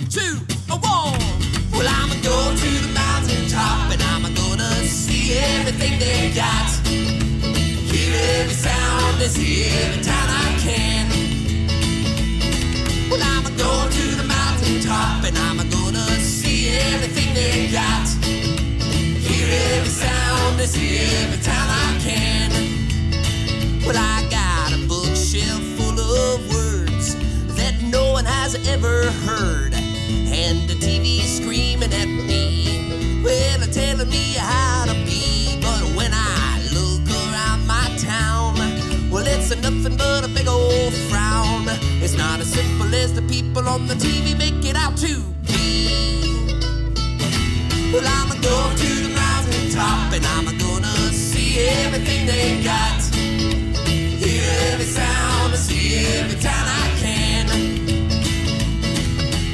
two, one. Well, I'ma go to the mountaintop and I'm gonna see everything they got. Hear every sound and see every town I can. Well, I'ma go to the mountaintop and I'm gonna see everything they got. Hear every sound and see every town I can. Well, I got a bookshelf full of words that no one has ever heard, and the TV screaming at me, well, telling me how to be. But when I look around my town, well, it's nothing but a big old frown. It's not as simple as the people on the TV make it out to be. Well, I'ma go to the mountaintop and I'm gonna see everything they got. Hear every sound and see every town I can.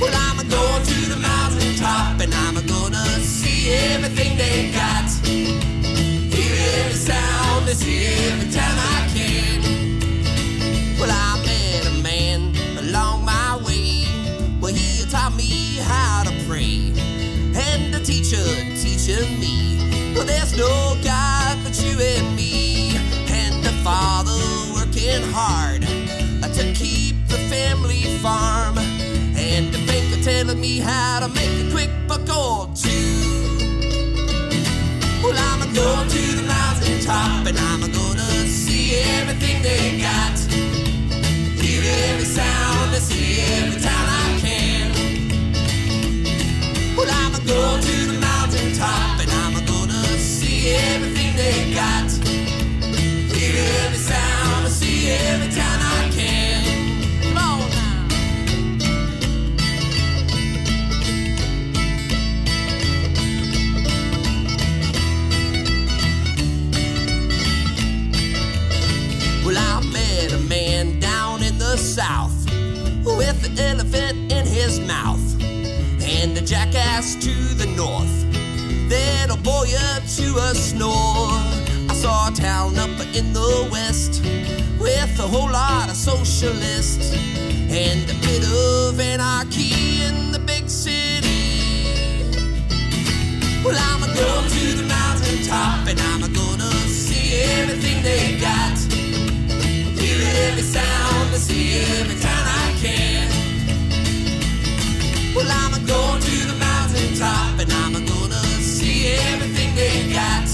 Well, I'ma go to the mountaintop and I'm gonna see everything they got. Hear every sound and see every town I can. Well, I met a man along my way. Well, he taught me how to pray, and the teacher teaching me, well, there's no God but you and me, and the father working hard to keep the family farm, and the banker telling me how to make a quick buck or two. Well, I'ma go to the mountaintop and I'm gonna see everything they got. Hear every sound and see every town I can. Well, I'ma go to the mountaintop and I'm gonna see everything they got. Hear every sound and see every town I can. Come on now. Well, I met a man down in the south with an elephant in his mouth and a jackass to the north that'll bore you to a snore. I saw a town up in the west with a whole lot of socialists and a bit of anarchy in the big city. Well, I'ma go to the mountaintop and I'm gonna see everything they got. Hear every sound and see every town I can. Well, I'ma go to the mountaintop and I'm gonna see everything they got.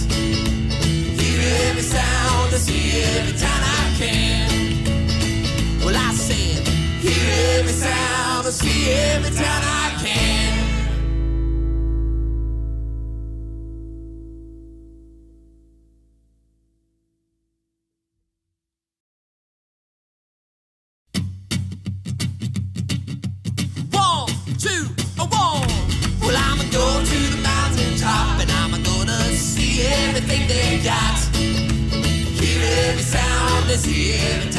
Hear every sound and see every town I can. Well, I said, hear every sound and see every town I can. Two, one. Well, I'ma go to the mountaintop and I'm gonna see everything they got. Hear every sound and see every